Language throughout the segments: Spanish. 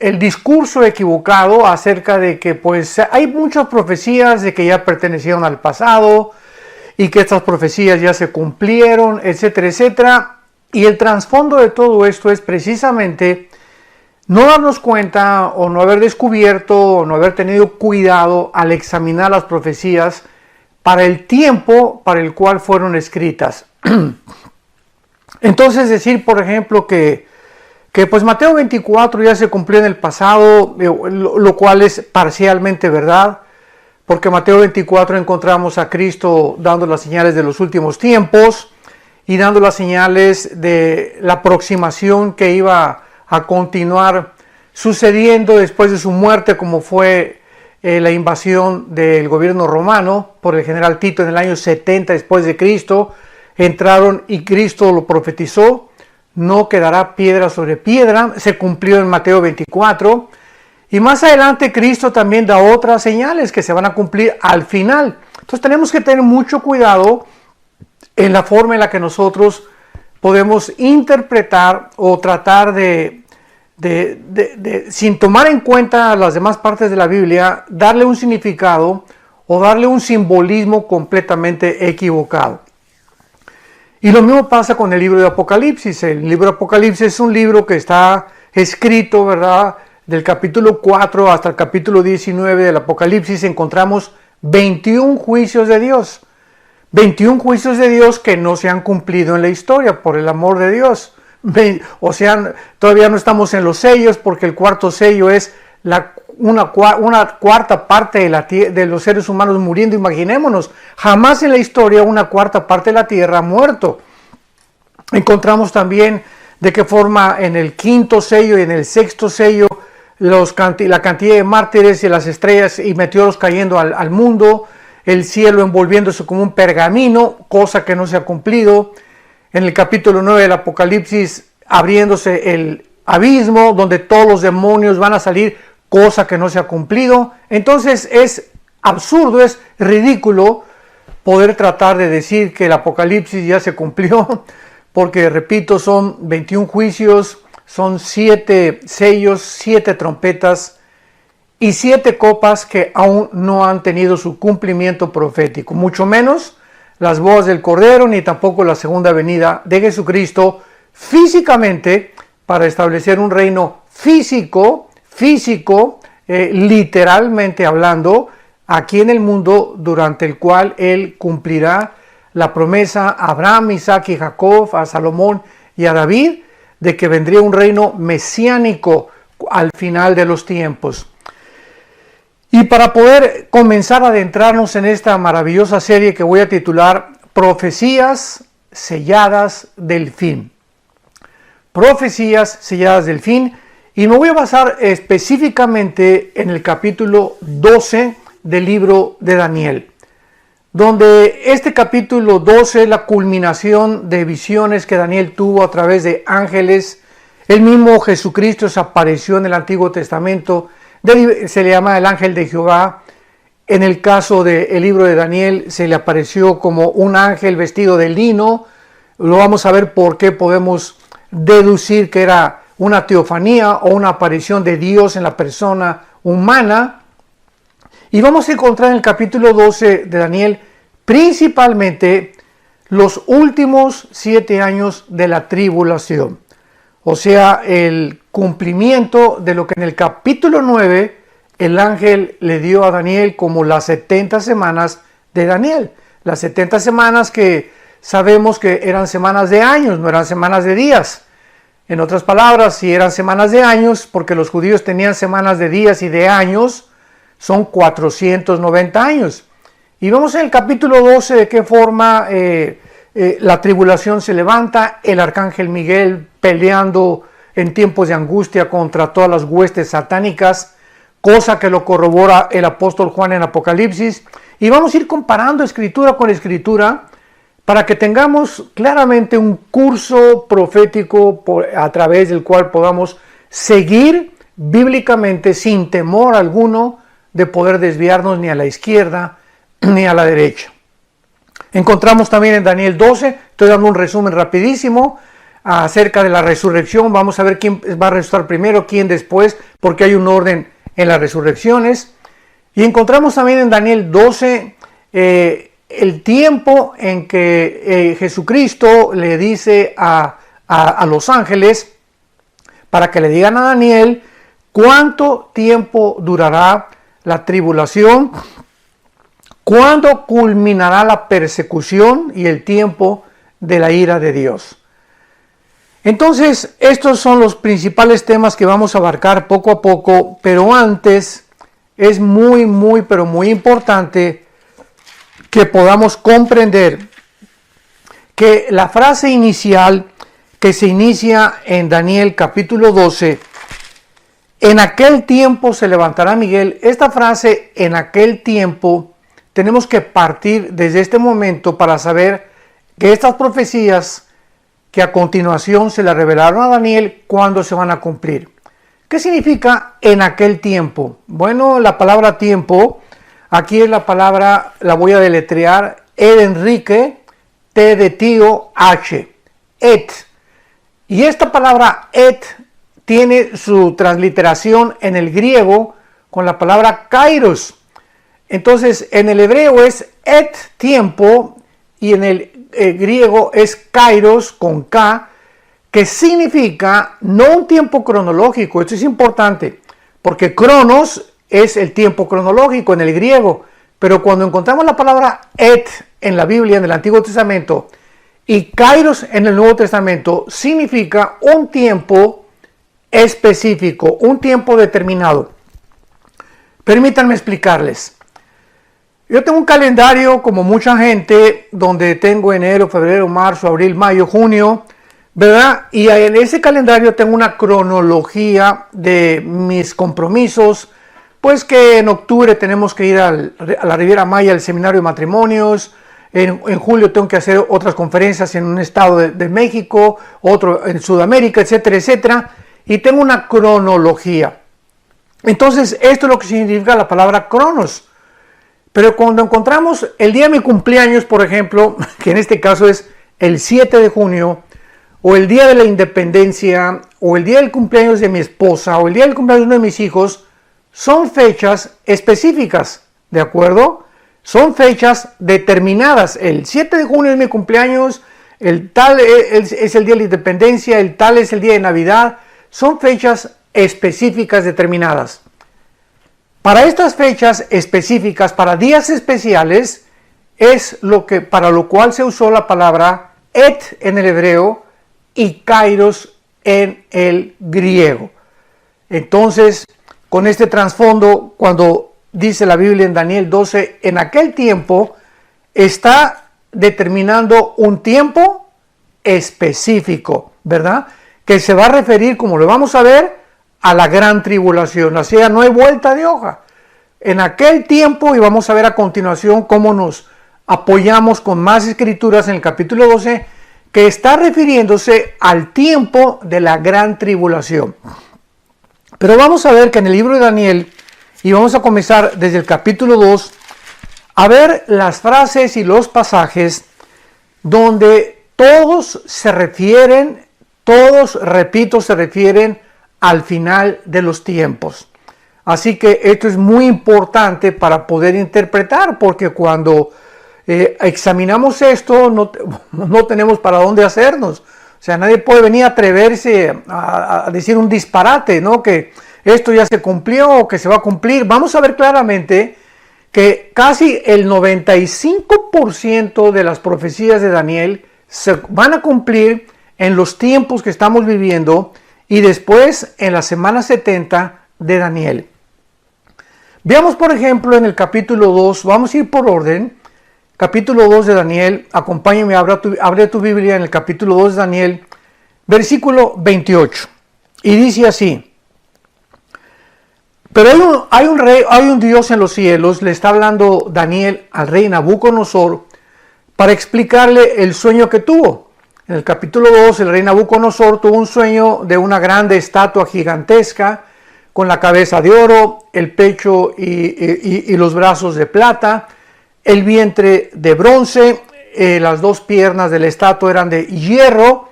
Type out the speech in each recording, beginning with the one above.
el discurso equivocado acerca de que pues hay muchas profecías de que ya pertenecieron al pasado y que estas profecías ya se cumplieron, etcétera, etcétera. Y el trasfondo de todo esto es precisamente no darnos cuenta o no haber descubierto o no haber tenido cuidado al examinar las profecías para el tiempo para el cual fueron escritas. Entonces decir, por ejemplo, que pues Mateo 24 ya se cumplió en el pasado, lo cual es parcialmente verdad, porque en Mateo 24 encontramos a Cristo dando las señales de los últimos tiempos y dando las señales de la aproximación que iba a continuar sucediendo después de su muerte, como fue la invasión del gobierno romano por el general Tito en el año 70 después de Cristo. Entraron y Cristo lo profetizó: no quedará piedra sobre piedra. Se cumplió en Mateo 24. Y más adelante Cristo también da otras señales que se van a cumplir al final. Entonces tenemos que tener mucho cuidado en la forma en la que nosotros podemos interpretar o tratar de sin tomar en cuenta las demás partes de la Biblia, darle un significado o darle un simbolismo completamente equivocado. Y lo mismo pasa con el libro de Apocalipsis. El libro de Apocalipsis es un libro que está escrito, ¿verdad? Del capítulo 4 hasta el capítulo 19 del Apocalipsis encontramos 21 juicios de Dios. 21 juicios de Dios que no se han cumplido en la historia, por el amor de Dios. O sea, todavía no estamos en los sellos, porque el cuarto sello es una cuarta parte de los seres humanos muriendo. Imaginémonos, jamás en la historia una cuarta parte de la tierra ha muerto. Encontramos también de qué forma en el quinto sello y en el sexto sello la cantidad de mártires y las estrellas y meteoros cayendo al mundo, el cielo envolviéndose como un pergamino, cosa que no se ha cumplido. En el capítulo 9 del Apocalipsis, abriéndose el abismo donde todos los demonios van a salir, cosa que no se ha cumplido. Entonces es absurdo, es ridículo poder tratar de decir que el Apocalipsis ya se cumplió, porque repito, son 21 juicios, son 7 sellos, 7 trompetas y 7 copas que aún no han tenido su cumplimiento profético, mucho menos las bodas del Cordero, ni tampoco la segunda venida de Jesucristo físicamente para establecer un reino físico, literalmente hablando, aquí en el mundo, durante el cual Él cumplirá la promesa a Abraham, Isaac y Jacob, a Salomón y a David, de que vendría un reino mesiánico al final de los tiempos. Y para poder comenzar a adentrarnos en esta maravillosa serie que voy a titular Profecías selladas del fin. Profecías selladas del fin. Y me voy a basar específicamente en el capítulo 12 del libro de Daniel, donde este capítulo 12 es la culminación de visiones que Daniel tuvo a través de ángeles. El mismo Jesucristo se apareció en el Antiguo Testamento. Se le llama el ángel de Jehová. En el caso del libro de Daniel se le apareció como un ángel vestido de lino. Lo vamos a ver por qué podemos deducir que era una teofanía o una aparición de Dios en la persona humana. Y vamos a encontrar en el capítulo 12 de Daniel principalmente los últimos 7 años de la tribulación. O sea, el cumplimiento de lo que en el capítulo 9 el ángel le dio a Daniel como las 70 semanas de Daniel. Las 70 semanas que sabemos que eran semanas de años, no eran semanas de días. En otras palabras, si eran semanas de años, porque los judíos tenían semanas de días y de años, son 490 años. Y vemos en el capítulo 12 de qué forma la tribulación se levanta, el arcángel Miguel peleando en tiempos de angustia contra todas las huestes satánicas, cosa que lo corrobora el apóstol Juan en Apocalipsis. Y vamos a ir comparando escritura con escritura para que tengamos claramente un curso profético a través del cual podamos seguir bíblicamente sin temor alguno de poder desviarnos ni a la izquierda ni a la derecha. Encontramos también en Daniel 12, estoy dando un resumen rapidísimo, acerca de la resurrección. Vamos a ver quién va a resucitar primero, quién después, porque hay un orden en las resurrecciones. Y encontramos también en Daniel 12 el tiempo en que Jesucristo le dice a los ángeles para que le digan a Daniel cuánto tiempo durará la tribulación, cuándo culminará la persecución y el tiempo de la ira de Dios. Entonces, estos son los principales temas que vamos a abarcar poco a poco, pero antes es pero muy importante que podamos comprender que la frase inicial que se inicia en Daniel capítulo 12, en aquel tiempo se levantará Miguel, esta frase en aquel tiempo tenemos que partir desde este momento para saber que estas profecías que a continuación se le revelaron a Daniel, ¿cuándo se van a cumplir? ¿Qué significa en aquel tiempo? Bueno, la palabra tiempo, aquí es la palabra, la voy a deletrear, E de Enrique, T de tío, H, et. Y esta palabra et tiene su transliteración en el griego con la palabra kairos. Entonces, en el hebreo es et, tiempo, y en el griego es kairos con K, que significa no un tiempo cronológico. Esto es importante, porque cronos es el tiempo cronológico en el griego, pero cuando encontramos la palabra et en la Biblia, en el Antiguo Testamento, y kairos en el Nuevo Testamento, significa un tiempo específico, un tiempo determinado. Permítanme explicarles. Yo tengo un calendario, como mucha gente, donde tengo enero, febrero, marzo, abril, mayo, junio, ¿verdad? Y en ese calendario tengo una cronología de mis compromisos, pues que en octubre tenemos que ir a la Riviera Maya, al seminario de matrimonios. En julio tengo que hacer otras conferencias en un estado de México, otro en Sudamérica, etcétera, etcétera. Y tengo una cronología. Entonces, esto es lo que significa la palabra cronos. Pero cuando encontramos el día de mi cumpleaños, por ejemplo, que en este caso es el 7 de junio, o el día de la independencia, o el día del cumpleaños de mi esposa, o el día del cumpleaños de mis hijos, son fechas específicas, ¿de acuerdo? Son fechas determinadas. El 7 de junio es mi cumpleaños, el tal es el día de la independencia, el tal es el día de Navidad. Son fechas específicas determinadas. Para estas fechas específicas, para días especiales, es para lo cual se usó la palabra et en el hebreo y kairos en el griego. Entonces, con este trasfondo, cuando dice la Biblia en Daniel 12, en aquel tiempo está determinando un tiempo específico, ¿verdad? Que se va a referir, como lo vamos a ver, a la gran tribulación. O sea, no hay vuelta de hoja. En aquel tiempo, y vamos a ver a continuación cómo nos apoyamos con más escrituras en el capítulo 12, que está refiriéndose al tiempo de la gran tribulación. Pero vamos a ver que en el libro de Daniel, y vamos a comenzar desde el capítulo 2, a ver las frases y los pasajes donde todos se refieren, se refieren al final de los tiempos. Así que esto es muy importante para poder interpretar, porque cuando examinamos esto no tenemos para dónde hacernos. O sea, nadie puede venir a atreverse a decir un disparate, ¿no? Que esto ya se cumplió o que se va a cumplir. Vamos a ver claramente que casi el 95% de las profecías de Daniel se van a cumplir en los tiempos que estamos viviendo y después en la semana 70 de Daniel. Veamos, por ejemplo, en el capítulo 2, vamos a ir por orden. Capítulo 2 de Daniel, acompáñame, abre tu Biblia en el capítulo 2 de Daniel, versículo 28. Y dice así: pero hay un Dios en los cielos, le está hablando Daniel al rey Nabucodonosor para explicarle el sueño que tuvo. En el capítulo 2, el rey Nabucodonosor tuvo un sueño de una grande estatua gigantesca, con la cabeza de oro, el pecho y los brazos de plata, el vientre de bronce, las dos piernas de la estatua eran de hierro,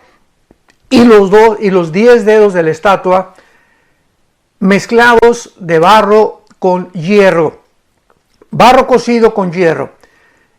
y los 10 dedos de la estatua mezclados de barro con hierro, barro cocido con hierro.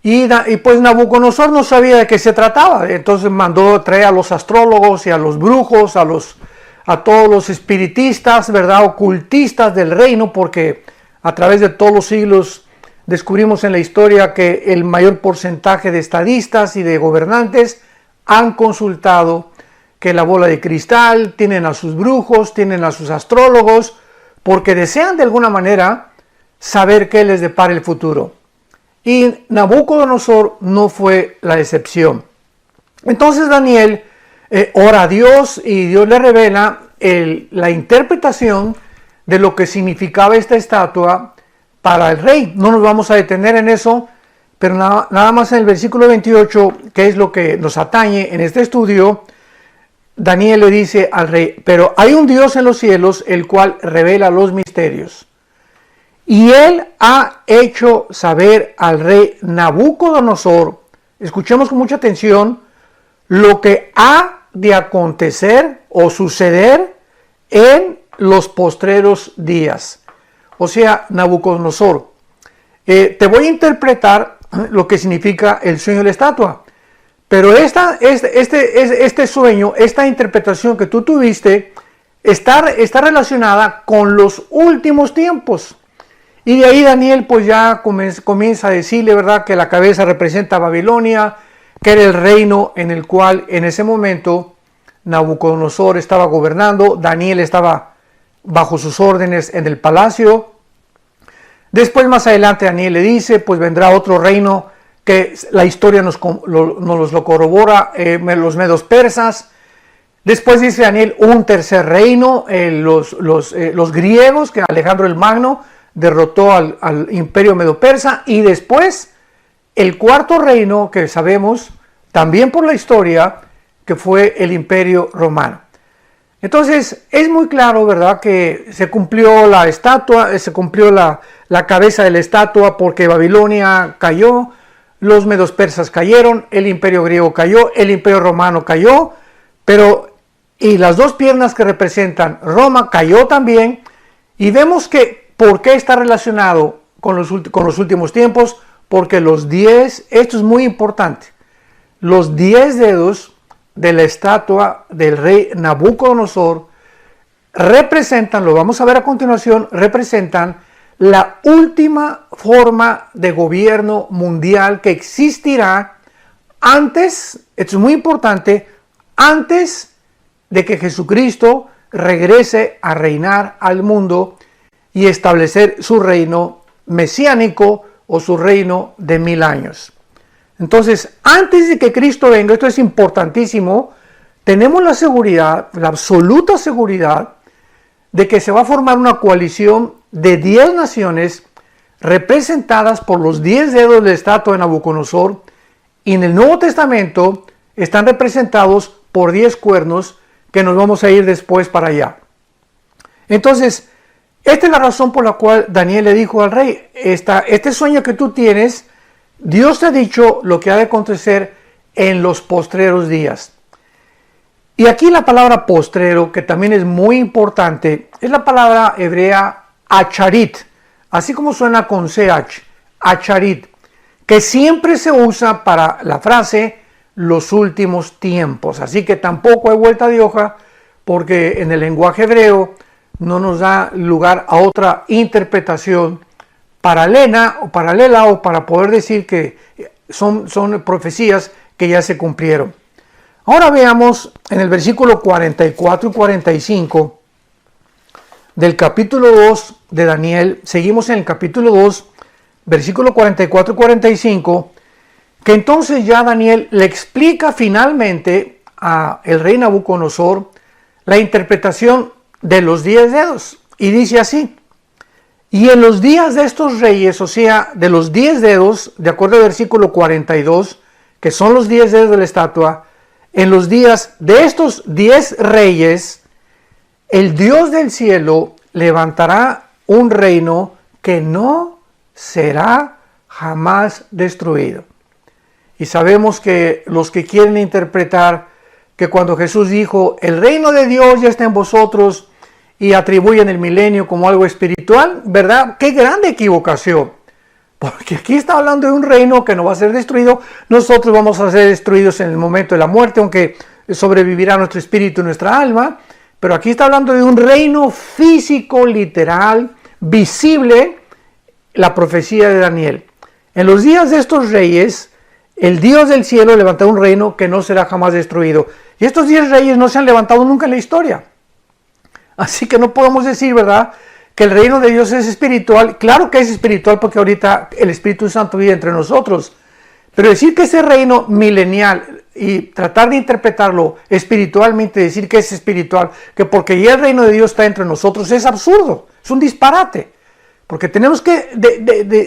Y pues Nabucodonosor no sabía de qué se trataba, entonces mandó traer a los astrólogos y a los brujos, a todos los espiritistas, ¿verdad? Ocultistas del reino, porque a través de todos los siglos descubrimos en la historia que el mayor porcentaje de estadistas y de gobernantes han consultado que la bola de cristal, tienen a sus brujos, tienen a sus astrólogos, porque desean de alguna manera saber qué les depara el futuro. Y Nabucodonosor no fue la excepción. Entonces Daniel ora a Dios y Dios le revela la interpretación de lo que significaba esta estatua para el rey. No nos vamos a detener en eso, pero nada más en el versículo 28, que es lo que nos atañe en este estudio, Daniel le dice al rey: pero hay un Dios en los cielos, el cual revela los misterios. Y él ha hecho saber al rey Nabucodonosor, escuchemos con mucha atención, lo que ha de acontecer o suceder en los postreros días. O sea, Nabucodonosor, te voy a interpretar lo que significa el sueño de la estatua. Pero este sueño, esta interpretación que tú tuviste, está relacionada con los últimos tiempos. Y de ahí Daniel pues ya comienza a decirle, ¿verdad?, que la cabeza representa a Babilonia, que era el reino en el cual en ese momento Nabucodonosor estaba gobernando, Daniel estaba bajo sus órdenes en el palacio. Después más adelante Daniel le dice, pues vendrá otro reino que la historia nos lo corrobora, los medos persas. Después dice Daniel un tercer reino, los griegos, que Alejandro el Magno derrotó al imperio medo persa. Y después el cuarto reino que sabemos, también por la historia, que fue el imperio romano. Entonces es muy claro, ¿verdad?, que se cumplió la estatua, se cumplió la cabeza de la estatua, porque Babilonia cayó, los medos persas cayeron, el imperio griego cayó, el imperio romano cayó, y las dos piernas que representan Roma cayó también. Y vemos que ¿por qué está relacionado con los últimos tiempos? Porque esto es muy importante, los 10 dedos de la estatua del rey Nabucodonosor representan, lo vamos a ver a continuación, representan la última forma de gobierno mundial que existirá antes, esto es muy importante, antes de que Jesucristo regrese a reinar al mundo y establecer su reino mesiánico o su reino de 1000 años. Entonces, antes de que Cristo venga, esto es importantísimo, tenemos la seguridad, la absoluta seguridad, de que se va a formar una coalición de 10 naciones representadas por los 10 dedos de la estatua de Nabucodonosor, y en el Nuevo Testamento están representados por 10 cuernos, que nos vamos a ir después para allá. Entonces, esta es la razón por la cual Daniel le dijo al rey: este sueño que tú tienes, Dios te ha dicho lo que ha de acontecer en los postreros días. Y aquí la palabra postrero, que también es muy importante, es la palabra hebrea acharit, así como suena con ch, acharit, que siempre se usa para la frase los últimos tiempos. Así que tampoco hay vuelta de hoja, porque en el lenguaje hebreo no nos da lugar a otra interpretación paralela o para poder decir que son profecías que ya se cumplieron. Ahora veamos en el versículo 44 y 45 del capítulo 2 de Daniel. Seguimos en el capítulo 2, versículo 44 y 45, que entonces ya Daniel le explica finalmente al rey Nabucodonosor la interpretación de los 10 dedos. Y dice así: y en los días de estos reyes, o sea, de los 10 dedos, de acuerdo al versículo 42, que son los 10 dedos de la estatua, en los días de estos 10 reyes, el Dios del cielo levantará un reino que no será jamás destruido. Y sabemos que los que quieren interpretar que cuando Jesús dijo, el reino de Dios ya está en vosotros, y atribuyen el milenio como algo espiritual, ¿verdad? ¡Qué grande equivocación! Porque aquí está hablando de un reino que no va a ser destruido. Nosotros vamos a ser destruidos en el momento de la muerte, aunque sobrevivirá nuestro espíritu y nuestra alma. Pero aquí está hablando de un reino físico, literal, visible, la profecía de Daniel. En los días de estos reyes, el Dios del cielo levantará un reino que no será jamás destruido. Y estos 10 reyes no se han levantado nunca en la historia. Así que no podemos decir, ¿verdad?, que el reino de Dios es espiritual. Claro que es espiritual porque ahorita el Espíritu Santo vive entre nosotros. Pero decir que ese reino milenial y tratar de interpretarlo espiritualmente, decir que es espiritual, que porque ya el reino de Dios está entre nosotros, es absurdo, es un disparate. Porque tenemos que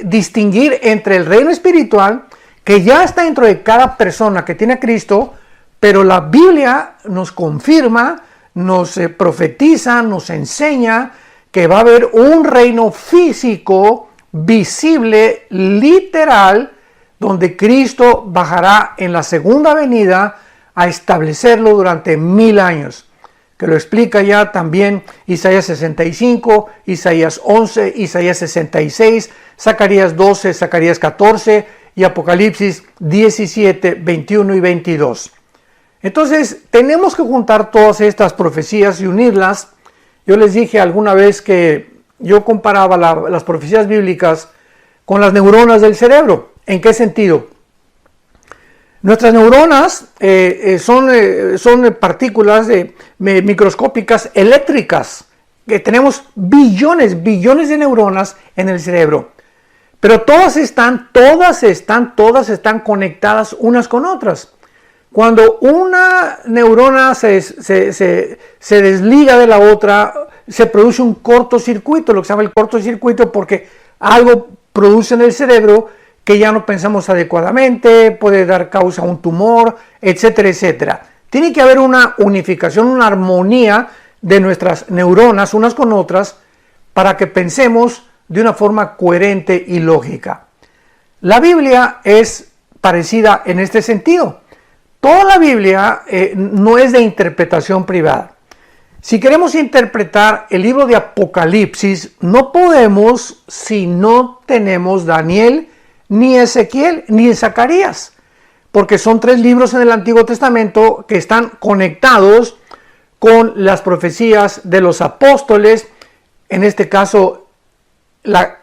distinguir entre el reino espiritual, que ya está dentro de cada persona que tiene a Cristo, pero la Biblia nos confirma, nos profetiza, nos enseña que va a haber un reino físico, visible, literal, donde Cristo bajará en la segunda venida a establecerlo durante 1000 años. Que lo explica ya también Isaías 65, Isaías 11, Isaías 66, Zacarías 12, Zacarías 14 y Apocalipsis 17, 21 y 22. Entonces, tenemos que juntar todas estas profecías y unirlas. Yo les dije alguna vez que yo comparaba las profecías bíblicas con las neuronas del cerebro. ¿En qué sentido? Nuestras neuronas son partículas microscópicas eléctricas, que tenemos billones de neuronas en el cerebro. Pero todas están conectadas unas con otras. Cuando una neurona se desliga de la otra, se produce un cortocircuito, lo que se llama el cortocircuito, porque algo produce en el cerebro que ya no pensamos adecuadamente, puede dar causa a un tumor, etcétera, etcétera. Tiene que haber una unificación, una armonía de nuestras neuronas unas con otras para que pensemos de una forma coherente y lógica. La Biblia es parecida en este sentido. Toda la Biblia no es de interpretación privada. Si queremos interpretar el libro de Apocalipsis, no podemos si no tenemos Daniel, ni Ezequiel, ni Zacarías, porque son 3 libros en el Antiguo Testamento que están conectados con las profecías de los apóstoles, en este caso la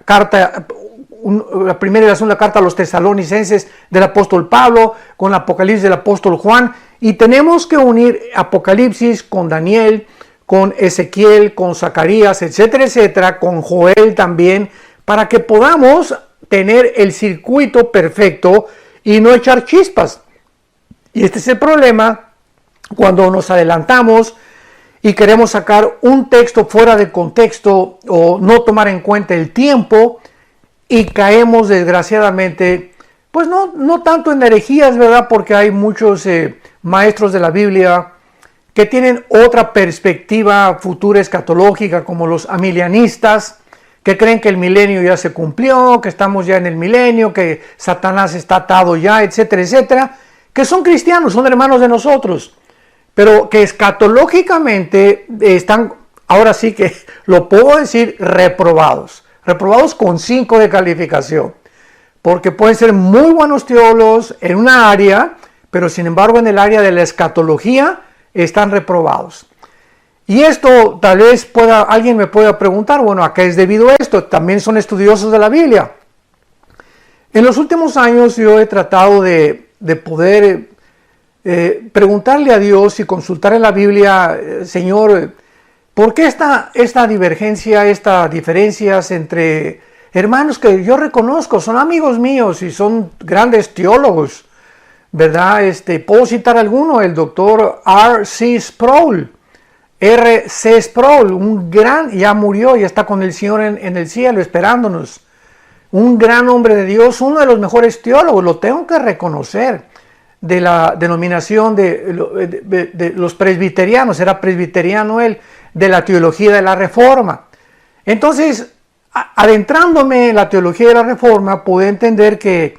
primera y la segunda carta a los tesalonicenses del apóstol Pablo, con el Apocalipsis del apóstol Juan, y tenemos que unir Apocalipsis con Daniel, con Ezequiel, con Zacarías, etcétera, etcétera, con Joel también, para que podamos tener el circuito perfecto y no echar chispas. Y este es el problema cuando nos adelantamos y queremos sacar un texto fuera de contexto o no tomar en cuenta el tiempo, y caemos desgraciadamente, pues no tanto en herejías, ¿verdad? Porque hay muchos maestros de la Biblia que tienen otra perspectiva futura escatológica, como los amilianistas, que creen que el milenio ya se cumplió, que estamos ya en el milenio, que Satanás está atado ya, etcétera, etcétera, que son cristianos, son hermanos de nosotros, pero que escatológicamente están, ahora sí que lo puedo decir, reprobados con 5 de calificación, porque pueden ser muy buenos teólogos en una área, pero sin embargo en el área de la escatología están reprobados. Y esto tal vez alguien me pueda preguntar, bueno, ¿a qué es debido esto? También son estudiosos de la Biblia. En los últimos años yo he tratado de poder preguntarle a Dios y consultar en la Biblia, Señor, ¿por qué esta divergencia, estas diferencias entre hermanos que yo reconozco, son amigos míos y son grandes teólogos, ¿verdad? Puedo citar alguno, el doctor R.C. Sproul, un gran, ya murió, ya está con el Señor en el cielo esperándonos, un gran hombre de Dios, uno de los mejores teólogos, lo tengo que reconocer, de la denominación de los presbiterianos, era presbiteriano él, de la teología de la Reforma. Entonces, adentrándome en la teología de la Reforma, pude entender que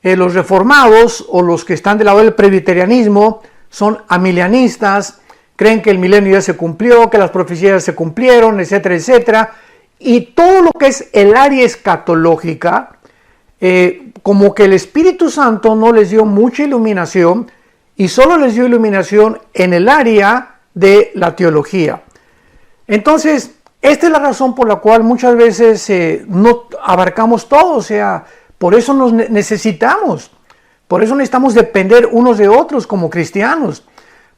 los reformados o los que están del lado del presbiterianismo son amilianistas, creen que el milenio ya se cumplió, que las profecías se cumplieron, etcétera, etcétera. Y todo lo que es el área escatológica, como que el Espíritu Santo no les dio mucha iluminación y solo les dio iluminación en el área de la teología. Entonces, esta es la razón por la cual muchas veces no abarcamos todo, o sea, por eso nos necesitamos, por eso necesitamos depender unos de otros como cristianos,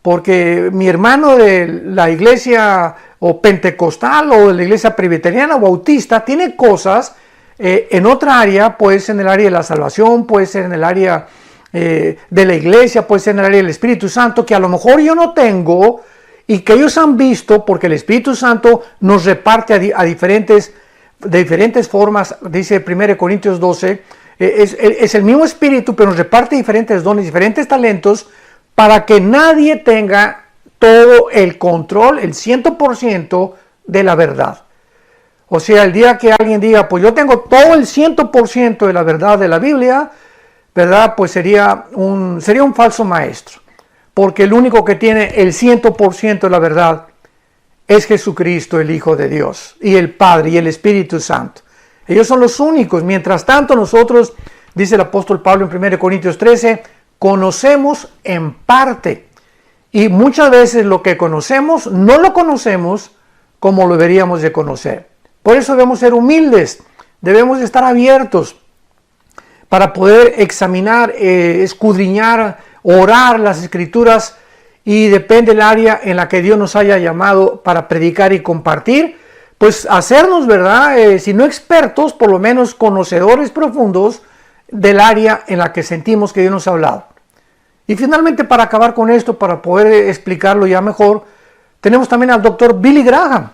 porque mi hermano de la iglesia o pentecostal o de la iglesia presbiteriana o bautista tiene cosas en otra área, puede ser en el área de la salvación, puede ser en el área de la iglesia, puede ser en el área del Espíritu Santo, que a lo mejor yo no tengo y que ellos han visto, porque el Espíritu Santo nos reparte de diferentes formas, dice 1 Corintios 12, es el mismo Espíritu, pero nos reparte diferentes dones, diferentes talentos, para que nadie tenga todo el control, el 100% de la verdad. O sea, el día que alguien diga, pues yo tengo todo el 100% de la verdad de la Biblia, ¿verdad? Pues sería un falso maestro. Porque el único que tiene el 100% de la verdad es Jesucristo, el Hijo de Dios, y el Padre y el Espíritu Santo. Ellos son los únicos. Mientras tanto, nosotros, dice el apóstol Pablo en 1 Corintios 13, conocemos en parte. Y muchas veces lo que conocemos, no lo conocemos como lo deberíamos de conocer. Por eso debemos ser humildes, debemos estar abiertos para poder examinar, escudriñar, orar las Escrituras, y depende del área en la que Dios nos haya llamado para predicar y compartir, pues hacernos, ¿verdad? Si no expertos, por lo menos conocedores profundos del área en la que sentimos que Dios nos ha hablado. Y finalmente, para acabar con esto, para poder explicarlo ya mejor, tenemos también al doctor Billy Graham.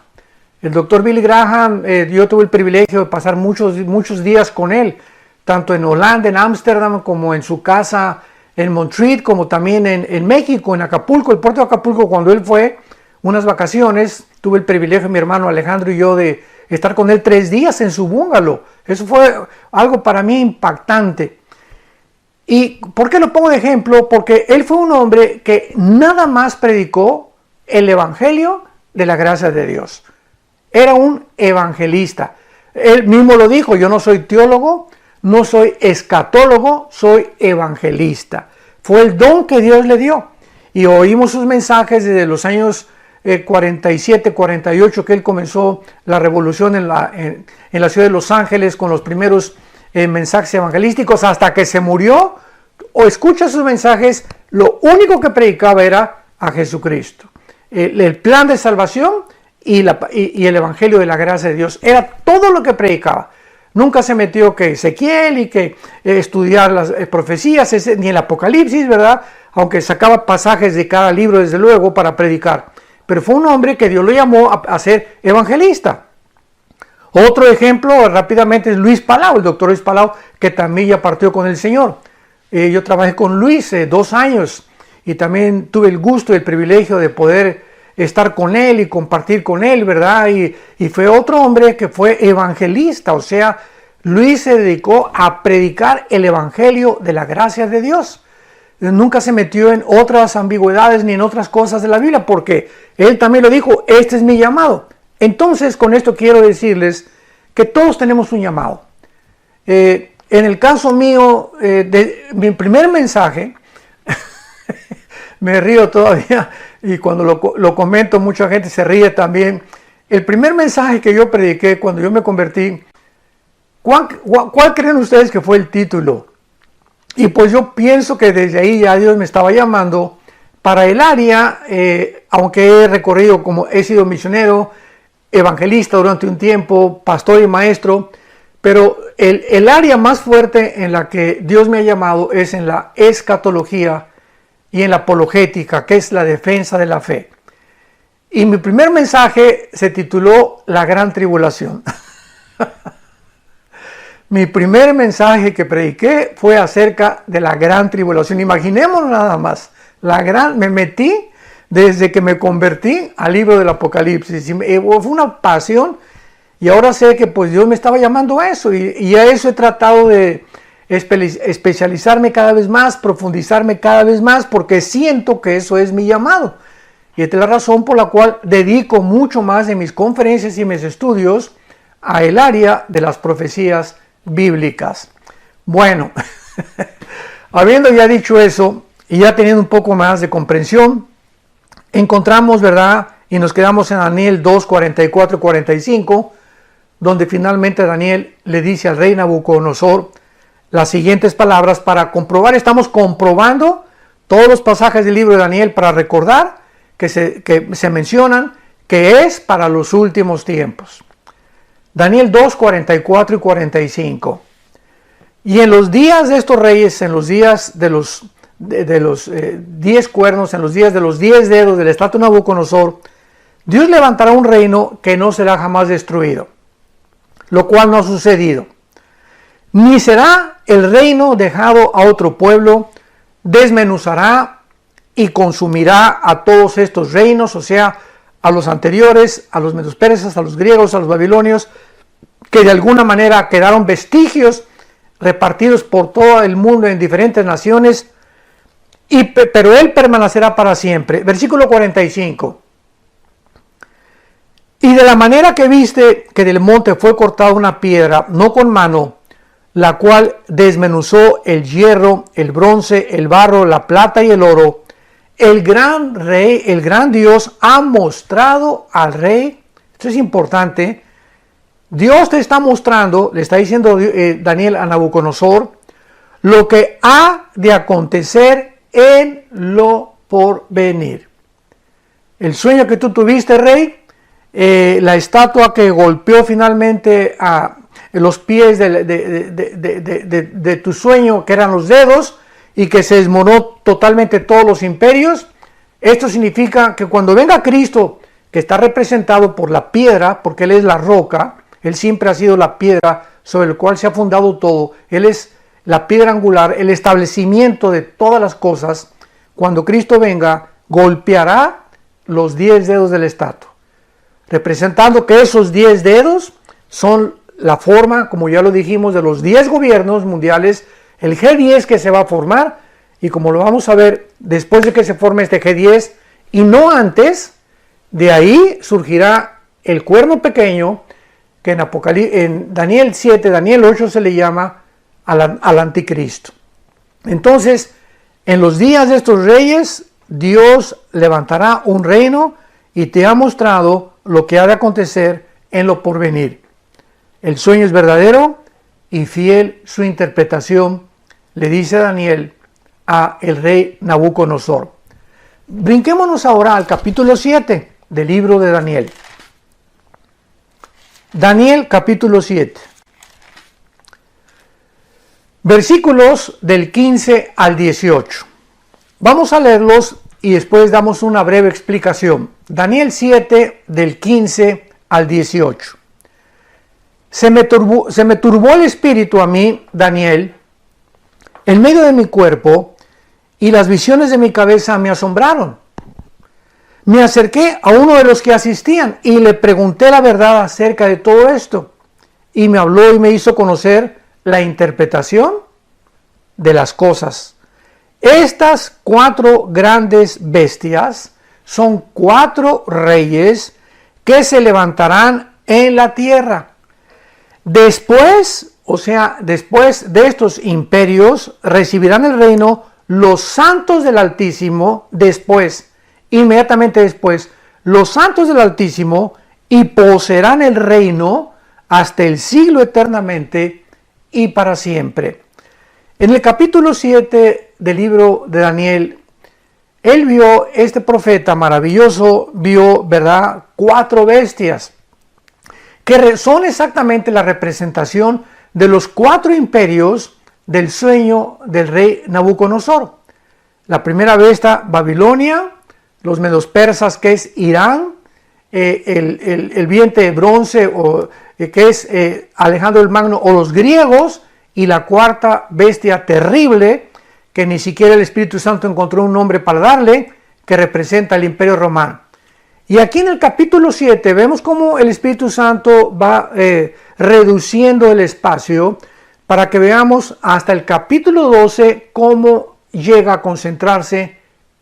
El doctor Billy Graham, yo tuve el privilegio de pasar muchos días con él, tanto en Holanda, en Ámsterdam, como en su casa en Montreal, como también en México, en Acapulco, el puerto de Acapulco. Cuando él fue unas vacaciones, tuve el privilegio, mi hermano Alejandro y yo, de estar con él 3 días en su bungalow. Eso fue algo para mí impactante. ¿Y por qué lo pongo de ejemplo? Porque él fue un hombre que nada más predicó el evangelio de la gracia de Dios. Era un evangelista. Él mismo lo dijo, yo no soy teólogo, no soy escatólogo, soy evangelista. Fue el don que Dios le dio. Y oímos sus mensajes desde los años 47, 48, que él comenzó la revolución en la ciudad de Los Ángeles con los primeros mensajes evangelísticos, hasta que se murió. O escucha sus mensajes, lo único que predicaba era a Jesucristo. El plan de salvación y el evangelio de la gracia de Dios. Era todo lo que predicaba. Nunca se metió que Ezequiel y que estudiar las profecías, ni el Apocalipsis, ¿verdad? Aunque sacaba pasajes de cada libro, desde luego, para predicar. Pero fue un hombre que Dios lo llamó a ser evangelista. Otro ejemplo rápidamente es Luis Palau, el doctor Luis Palau, que también ya partió con el Señor. Yo trabajé con Luis 2 años y también tuve el gusto y el privilegio de poder estar con él y compartir con él, ¿verdad? Y fue otro hombre que fue evangelista, o sea, Luis se dedicó a predicar el evangelio de la gracia de Dios. Nunca se metió en otras ambigüedades ni en otras cosas de la Biblia, porque él también lo dijo, este es mi llamado. Entonces, con esto quiero decirles que todos tenemos un llamado. En el caso mío, de mi primer mensaje, me río todavía y cuando lo comento mucha gente se ríe también. El primer mensaje que yo prediqué cuando yo me convertí, ¿cuál creen ustedes que fue el título? Y pues yo pienso que desde ahí ya Dios me estaba llamando para el área, aunque he recorrido, como he sido misionero, evangelista durante un tiempo, pastor y maestro, pero el área más fuerte en la que Dios me ha llamado es en la escatología y en la apologética, que es la defensa de la fe. Y mi primer mensaje se tituló La Gran Tribulación. Mi primer mensaje que prediqué fue acerca de la Gran Tribulación. Imaginemos nada más, me metí desde que me convertí al libro del Apocalipsis. Fue una pasión y ahora sé que pues Dios me estaba llamando a eso y a eso he tratado de especializarme cada vez más, profundizarme cada vez más, porque siento que eso es mi llamado. Y esta es la razón por la cual dedico mucho más de mis conferencias y mis estudios a el área de las profecías bíblicas. Bueno, habiendo ya dicho eso y ya teniendo un poco más de comprensión, encontramos, ¿verdad? Y nos quedamos en Daniel 2, 44 y 45, donde finalmente Daniel le dice al rey Nabucodonosor las siguientes palabras para comprobar. Estamos comprobando todos los pasajes del libro de Daniel para recordar que se mencionan que es para los últimos tiempos. Daniel 2, 44 y 45. Y en los días de estos reyes, en los días de los 10 cuernos, en los días de los 10 dedos del estatua de Nabucodonosor, Dios levantará un reino que no será jamás destruido, lo cual no ha sucedido. Ni será el reino dejado a otro pueblo, desmenuzará y consumirá a todos estos reinos, o sea, a los anteriores, a los medos persas, a los griegos, a los babilonios, que de alguna manera quedaron vestigios repartidos por todo el mundo en diferentes naciones, pero él permanecerá para siempre. Versículo 45. Y de la manera que viste que del monte fue cortada una piedra, no con mano, la cual desmenuzó el hierro, el bronce, el barro, la plata y el oro, el gran rey, el gran Dios ha mostrado al rey. Esto es importante. Dios te está mostrando, le está diciendo Daniel a Nabucodonosor, lo que ha de acontecer en lo porvenir. El sueño que tú tuviste, rey, la estatua que golpeó finalmente a los pies de tu sueño, que eran los dedos, y que se desmoronó totalmente todos los imperios. Esto significa que cuando venga Cristo, que está representado por la piedra, porque Él es la roca, Él siempre ha sido la piedra sobre la cual se ha fundado todo, Él es la piedra angular, el establecimiento de todas las cosas. Cuando Cristo venga, golpeará los 10 dedos del estatua, representando que esos 10 dedos son la forma, como ya lo dijimos, de los 10 gobiernos mundiales, el G10 que se va a formar, y como lo vamos a ver después de que se forme este G10, y no antes, de ahí surgirá el cuerno pequeño, que en Daniel 7, Daniel 8 se le llama al anticristo. Entonces, en los días de estos reyes, Dios levantará un reino y te ha mostrado lo que ha de acontecer en lo porvenir. El sueño es verdadero y fiel su interpretación, le dice Daniel a el rey Nabucodonosor. Brinquémonos ahora al capítulo 7 del libro de Daniel. Daniel capítulo 7. Versículos del 15 al 18. Vamos a leerlos y después damos una breve explicación. Daniel 7 del 15 al 18. Se me turbó el espíritu a mí, Daniel, en medio de mi cuerpo, y las visiones de mi cabeza me asombraron. Me acerqué a uno de los que asistían y le pregunté la verdad acerca de todo esto. Y me habló y me hizo conocer la interpretación de las cosas. Estas 4 grandes bestias son 4 reyes que se levantarán en la tierra. Después, o sea, después de estos imperios, recibirán el reino los santos del Altísimo, inmediatamente después, los santos del Altísimo, y poseerán el reino hasta el siglo eternamente y para siempre. En el capítulo 7 del libro de Daniel, él vio, este profeta maravilloso, vio, ¿verdad?, 4 bestias, que son exactamente la representación de los 4 imperios del sueño del rey Nabucodonosor. La primera bestia, Babilonia, los medos persas, que es Irán, el vientre de bronce, que es Alejandro el Magno, o los griegos, y la 4ª bestia terrible, que ni siquiera el Espíritu Santo encontró un nombre para darle, que representa el Imperio Romano. Y aquí en el capítulo 7 vemos cómo el Espíritu Santo va reduciendo el espacio para que veamos hasta el capítulo 12 cómo llega a concentrarse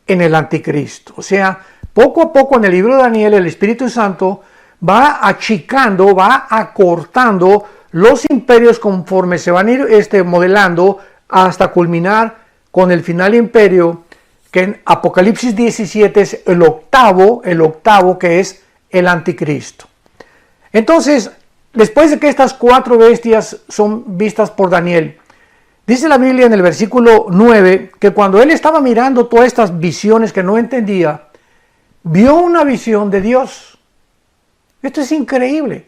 en el anticristo. O sea, poco a poco en el libro de Daniel el Espíritu Santo va achicando, va acortando los imperios conforme se van a ir modelando hasta culminar con el final imperio, que en Apocalipsis 17 es el octavo que es el anticristo. Entonces, después de que estas 4 bestias son vistas por Daniel, dice la Biblia en el versículo 9 que cuando él estaba mirando todas estas visiones que no entendía, vio una visión de Dios. Esto es increíble.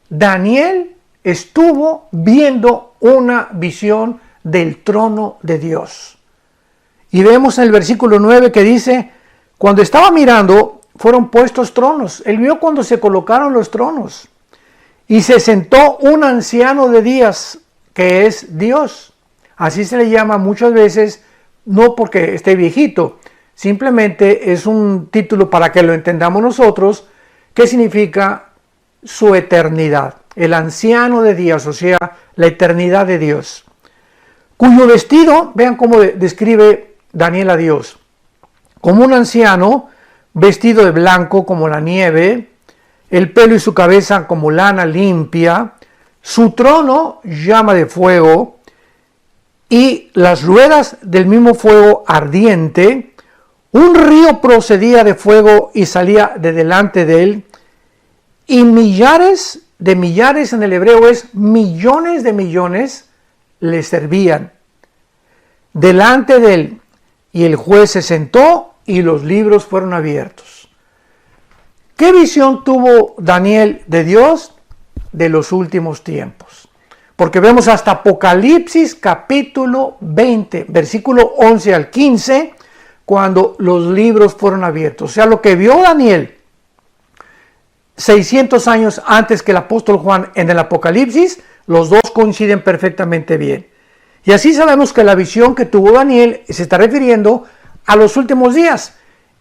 Daniel estuvo viendo una visión del trono de Dios. Y vemos en el versículo 9 que dice, cuando estaba mirando, fueron puestos tronos. Él vio cuando se colocaron los tronos. Y se sentó un anciano de días, que es Dios. Así se le llama muchas veces, no porque esté viejito, simplemente es un título para que lo entendamos nosotros, que significa su eternidad. El anciano de días, o sea, la eternidad de Dios. Cuyo vestido, vean cómo describe Daniel a Dios, como un anciano, vestido de blanco como la nieve, el pelo y su cabeza como lana limpia, su trono llama de fuego, y las ruedas del mismo fuego ardiente. Un río procedía de fuego y salía de delante de él, y millares en el hebreo es millones de millones, le servían delante de él, y el juez se sentó y los libros fueron abiertos. ¿Qué visión tuvo Daniel de Dios? De los últimos tiempos. Porque vemos hasta Apocalipsis capítulo 20, versículo 11 al 15, cuando los libros fueron abiertos. O sea, lo que vio Daniel 600 años antes que el apóstol Juan en el Apocalipsis, los dos coinciden perfectamente bien. Y así sabemos que la visión que tuvo Daniel se está refiriendo a los últimos días.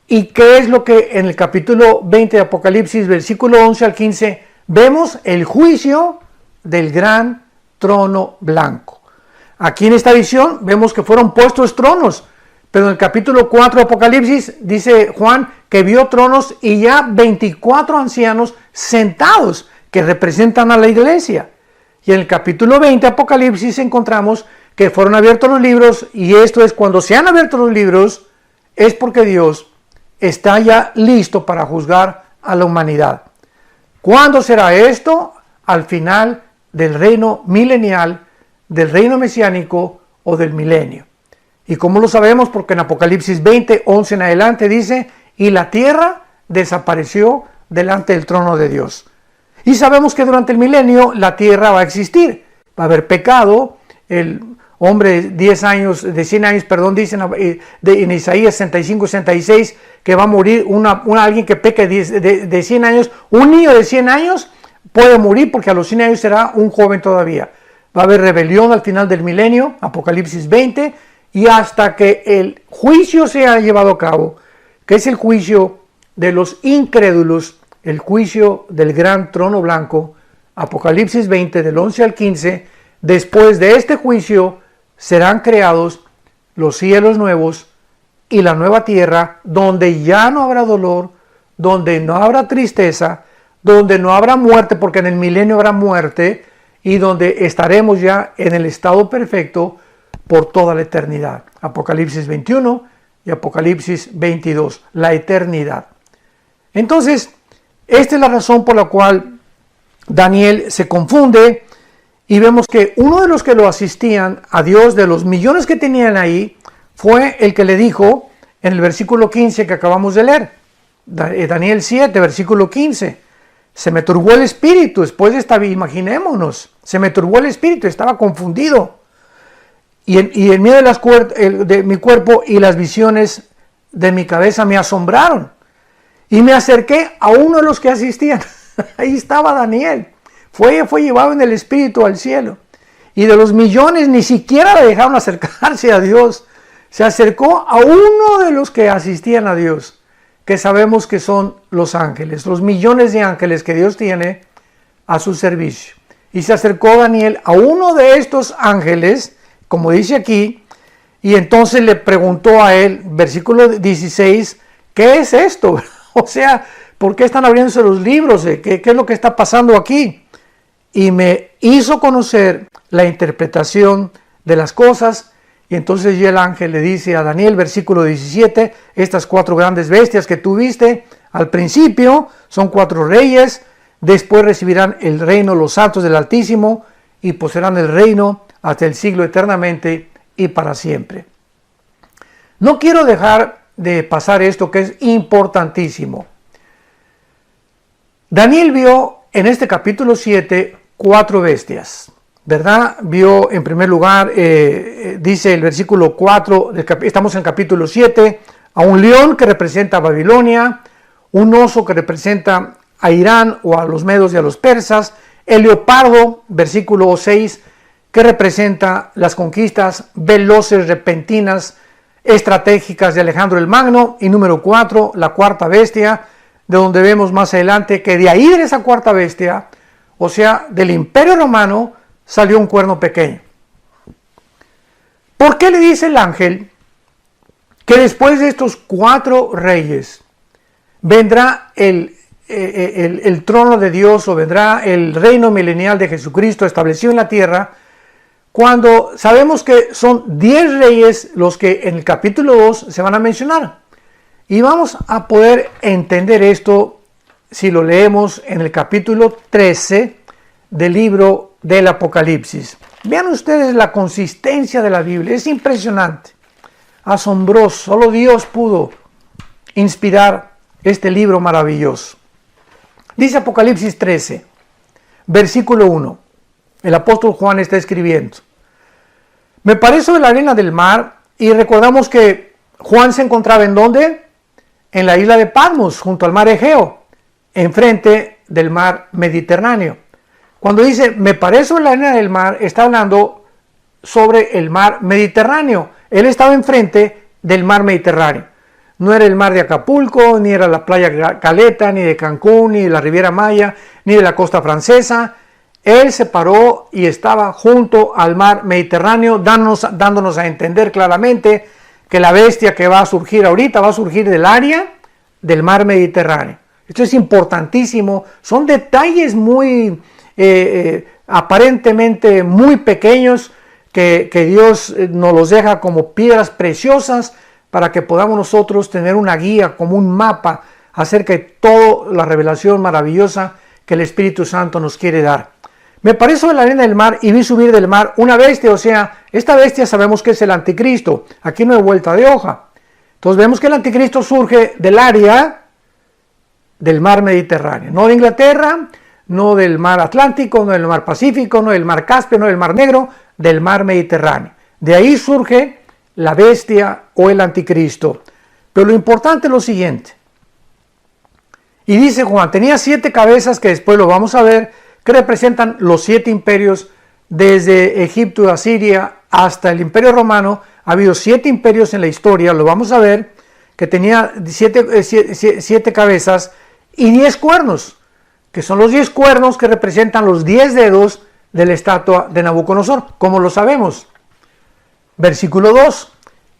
¿Y qué es lo que en el capítulo 20 de Apocalipsis, versículo 11 al 15, vemos? El juicio del gran trono blanco. Aquí en esta visión vemos que fueron puestos tronos, pero en el capítulo 4 de Apocalipsis dice Juan que vio tronos y ya 24 ancianos sentados que representan a la iglesia. Y en el capítulo 20 de Apocalipsis encontramos que fueron abiertos los libros, y esto es cuando se han abierto los libros, es porque Dios está ya listo para juzgar a la humanidad. ¿Cuándo será esto? Al final del reino milenial, del reino mesiánico o del milenio. ¿Y cómo lo sabemos? Porque en Apocalipsis 20, 11 en adelante dice, y la tierra desapareció delante del trono de Dios. Y sabemos que durante el milenio la tierra va a existir, va a haber pecado. El hombre de 100 años, dicen en Isaías 65, 66, que va a morir alguien que peque de 100 años, un niño de 100 años puede morir porque a los 100 años será un joven todavía. Va a haber rebelión al final del milenio, Apocalipsis 20, y hasta que el juicio sea llevado a cabo, que es el juicio de los incrédulos, el juicio del gran trono blanco, Apocalipsis 20 del 11 al 15, después de este juicio serán creados los cielos nuevos y la nueva tierra, donde ya no habrá dolor, donde no habrá tristeza, donde no habrá muerte, porque en el milenio habrá muerte, y donde estaremos ya en el estado perfecto por toda la eternidad. Apocalipsis 21 y Apocalipsis 22, la eternidad. Entonces, esta es la razón por la cual Daniel se confunde, y vemos que uno de los que lo asistían a Dios, de los millones que tenían ahí, fue el que le dijo en el versículo 15 que acabamos de leer, Daniel 7, versículo 15, se me turbó el espíritu, después de esta, imaginémonos, se me turbó el espíritu, estaba confundido, y el miedo de mi cuerpo y las visiones de mi cabeza me asombraron, y me acerqué a uno de los que asistían, ahí estaba Daniel, fue llevado en el espíritu al cielo, y de los millones ni siquiera le dejaron acercarse a Dios, se acercó a uno de los que asistían a Dios, que sabemos que son los ángeles, los millones de ángeles que Dios tiene a su servicio. y se acercó Daniel a uno de estos ángeles, como dice aquí, y entonces le preguntó a él, versículo 16, ¿qué es esto? O sea, ¿por qué están abriéndose los libros? ¿Qué es lo que está pasando aquí? Y me hizo conocer la interpretación de las cosas. Y entonces ya el ángel le dice a Daniel, versículo 17, estas 4 grandes bestias que tú viste al principio son 4 reyes, después recibirán el reino los santos del Altísimo y poseerán el reino hasta el siglo eternamente y para siempre. No quiero dejar de pasar esto que es importantísimo. Daniel vio en este capítulo 7 4 bestias, ¿verdad? Vio en primer lugar, dice el versículo 4, estamos en el capítulo 7, a un león que representa a Babilonia, un oso que representa a Irán o a los medos y a los persas, el leopardo, versículo 6, que representa las conquistas veloces, repentinas, estratégicas de Alejandro el Magno, y número 4, la cuarta bestia, de donde vemos más adelante que de ahí de esa cuarta bestia, o sea, del Imperio Romano, salió un cuerno pequeño. ¿Por qué le dice el ángel que después de estos 4 reyes vendrá el trono de Dios o vendrá el reino milenial de Jesucristo establecido en la tierra, cuando sabemos que son 10 reyes los que en el capítulo 2 se van a mencionar? Y vamos a poder entender esto si lo leemos en el capítulo 13 del libro del Apocalipsis. Vean ustedes la consistencia de la Biblia, es impresionante, asombroso. Solo Dios pudo inspirar este libro maravilloso. Dice Apocalipsis 13, versículo 1. El apóstol Juan está escribiendo: me paré sobre la arena del mar, y recordamos que Juan se encontraba ¿en dónde? En la isla de Patmos, junto al mar Egeo, enfrente del mar Mediterráneo. Cuando dice me paré sobre la arena del mar, está hablando sobre el mar Mediterráneo. Él estaba enfrente del mar Mediterráneo. No era el mar de Acapulco, ni era la playa Caleta, ni de Cancún, ni de la Riviera Maya, ni de la costa francesa. Él se paró y estaba junto al mar Mediterráneo, dándonos a entender claramente que la bestia que va a surgir ahorita va a surgir del área del mar Mediterráneo. Esto es importantísimo. Son detalles muy aparentemente muy pequeños que Dios nos los deja como piedras preciosas para que podamos nosotros tener una guía, como un mapa acerca de toda la revelación maravillosa que el Espíritu Santo nos quiere dar. Me paré sobre la arena del mar y vi subir del mar una bestia, o sea, esta bestia sabemos que es el anticristo. Aquí no hay vuelta de hoja. Entonces vemos que el anticristo surge del área del mar Mediterráneo, no de Inglaterra, no del mar Atlántico, no del mar Pacífico, no del mar Caspio, no del mar Negro, del mar Mediterráneo. De ahí surge la bestia o el anticristo. Pero lo importante es lo siguiente. Y dice Juan, tenía 7 cabezas, que después lo vamos a ver, que representan los 7 imperios desde Egipto y Asiria hasta el Imperio Romano. Ha habido 7 imperios en la historia, lo vamos a ver, que tenía 7 cabezas y 10 cuernos, que son los 10 cuernos que representan los 10 dedos de la estatua de Nabucodonosor, como lo sabemos. Versículo 2.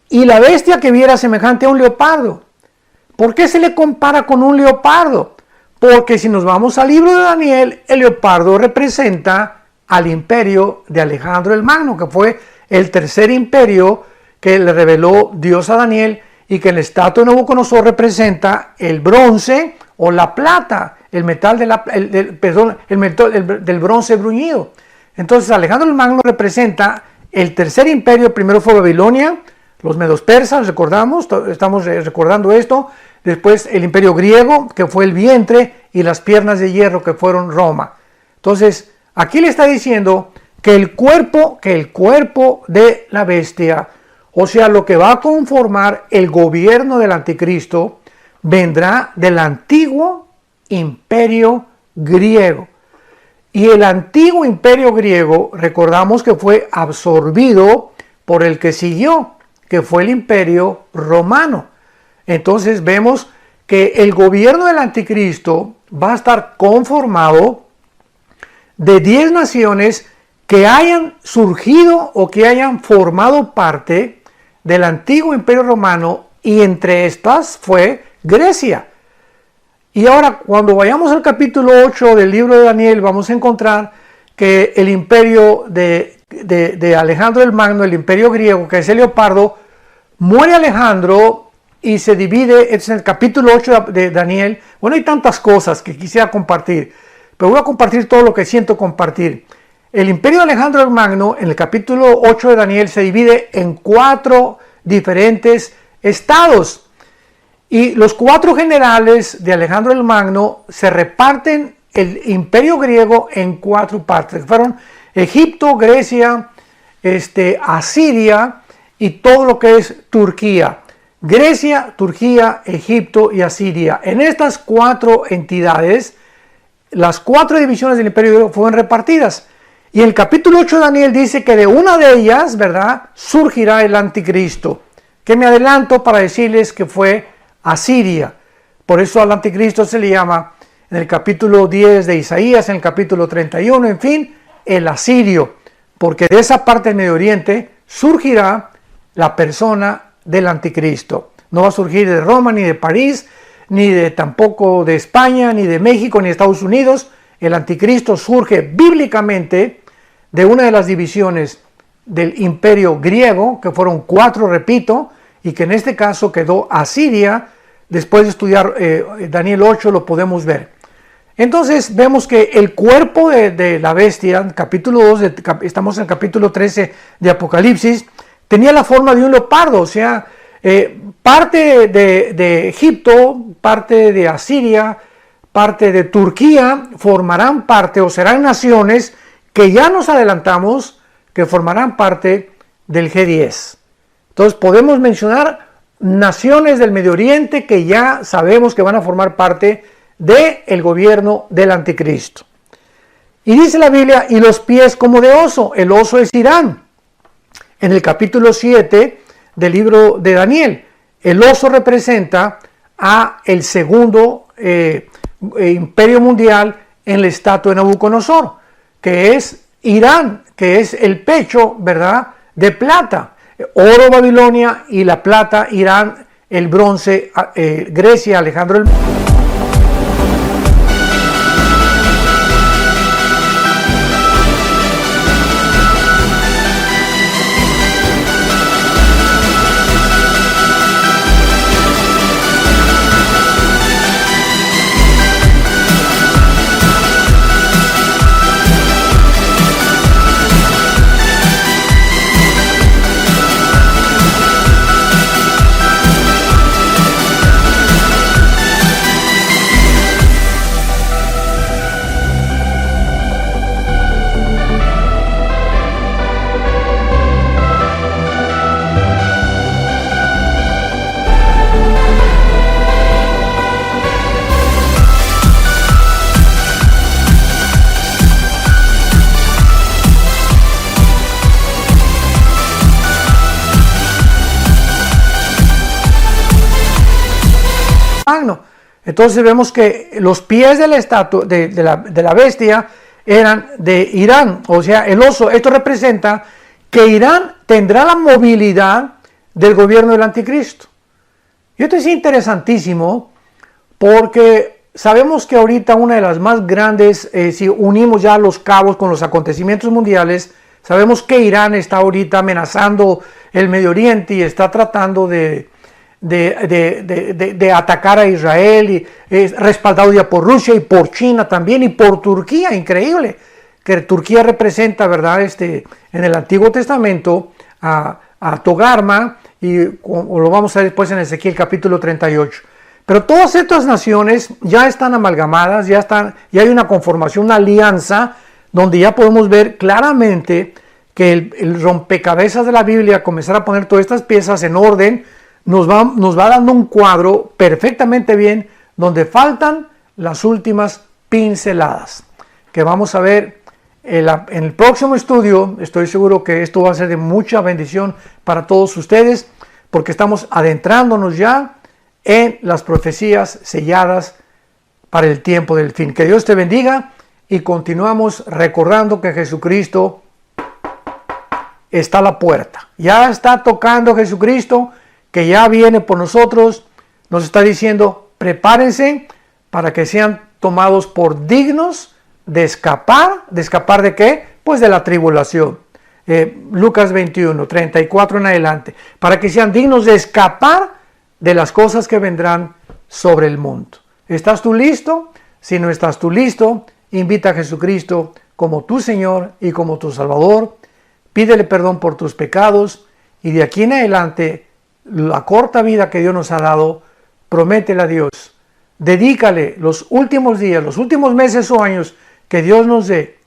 Y la bestia que viera semejante a un leopardo. ¿Por qué se le compara con un leopardo? Porque si nos vamos al libro de Daniel, el leopardo representa al imperio de Alejandro el Magno, que fue el tercer imperio que le reveló Dios a Daniel, y que en la estatua de Nabucodonosor representa el bronce o la plata, el metal del bronce bruñido. Entonces Alejandro el Magno representa el tercer imperio. Primero fue Babilonia, los medos persas, estamos recordando esto. Después el imperio griego, que fue el vientre, y las piernas de hierro, que fueron Roma. Entonces aquí le está diciendo que el cuerpo de la bestia, o sea, lo que va a conformar el gobierno del anticristo, vendrá del antiguo imperio griego. Y el antiguo imperio griego, recordamos que fue absorbido por el que siguió, que fue el imperio romano. Entonces vemos que el gobierno del anticristo va a estar conformado de 10 naciones que hayan surgido o que hayan formado parte del antiguo Imperio Romano, y entre estas fue Grecia. Y ahora, cuando vayamos al capítulo 8 del libro de Daniel, vamos a encontrar que el imperio de Alejandro el Magno, el imperio griego, que es el Leopardo, muere Alejandro y se divide. Es en el capítulo 8 de Daniel. Bueno, hay tantas cosas que quisiera compartir, pero voy a compartir todo lo que siento compartir. El imperio de Alejandro el Magno, en el capítulo 8 de Daniel, se divide en 4 diferentes estados. Y los 4 generales de Alejandro el Magno se reparten el imperio griego en 4 partes. Fueron Egipto, Grecia, Asiria y todo lo que es Turquía. Grecia, Turquía, Egipto y Asiria. En estas 4 entidades, las 4 divisiones del imperio griego fueron repartidas. Y el capítulo 8 de Daniel dice que de una de ellas, ¿verdad?, surgirá el anticristo. Que me adelanto para decirles que fue Asiria. Por eso al anticristo se le llama en el capítulo 10 de Isaías, en el capítulo 31, en fin, el asirio. Porque de esa parte del Medio Oriente surgirá la persona del anticristo. No va a surgir de Roma, ni de París, ni tampoco de España, ni de México, ni de Estados Unidos. El anticristo surge bíblicamente de una de las divisiones del imperio griego, que fueron 4, repito, y que en este caso quedó Asiria. Después de estudiar Daniel 8 lo podemos ver. Entonces vemos que el cuerpo de la bestia, capítulo 2, estamos en el capítulo 13 de Apocalipsis, tenía la forma de un leopardo. O sea, parte de Egipto, parte de Asiria, parte de Turquía formarán parte o serán naciones que ya nos adelantamos que formarán parte del G10. Entonces podemos mencionar naciones del Medio Oriente que ya sabemos que van a formar parte del gobierno del anticristo. Y dice la Biblia, y los pies como de oso. El oso es Irán. En el capítulo 7 del libro de Daniel, el oso representa a el segundo imperio mundial en la estatua de Nabucodonosor, que es Irán, que es el pecho, ¿verdad?, de plata. Oro Babilonia y la plata Irán, el bronce Grecia, Alejandro el Magno. Entonces vemos que los pies de la estatua de la bestia eran de Irán, o sea, el oso. Esto representa que Irán tendrá la movilidad del gobierno del anticristo. Y esto es interesantísimo porque sabemos que ahorita una de las más grandes, si unimos ya los cabos con los acontecimientos mundiales, sabemos que Irán está ahorita amenazando el Medio Oriente y está tratando de atacar a Israel, y es respaldado ya por Rusia y por China también y por Turquía. Increíble que Turquía representa, ¿verdad?, en el Antiguo Testamento a Togarma, y lo vamos a ver después en Ezequiel capítulo 38. Pero todas estas naciones ya están amalgamadas, ya hay una conformación, una alianza, donde ya podemos ver claramente que el rompecabezas de la Biblia, comenzar a poner todas estas piezas en orden, nos va dando un cuadro perfectamente bien, donde faltan las últimas pinceladas, que vamos a ver en el próximo estudio. Estoy seguro que esto va a ser de mucha bendición para todos ustedes, porque estamos adentrándonos ya en las profecías selladas para el tiempo del fin. Que Dios te bendiga y continuamos recordando que Jesucristo está a la puerta. Ya está tocando Jesucristo, que ya viene por nosotros. Nos está diciendo, prepárense para que sean tomados por dignos de escapar. ¿De escapar de qué? Pues de la tribulación. Lucas 21, 34 en adelante. Para que sean dignos de escapar de las cosas que vendrán sobre el mundo. ¿Estás tú listo? Si no estás tú listo, invita a Jesucristo como tu Señor y como tu Salvador. Pídele perdón por tus pecados y de aquí en adelante, la corta vida que Dios nos ha dado, prométele a Dios. Dedícale los últimos días, los últimos meses o años que Dios nos dé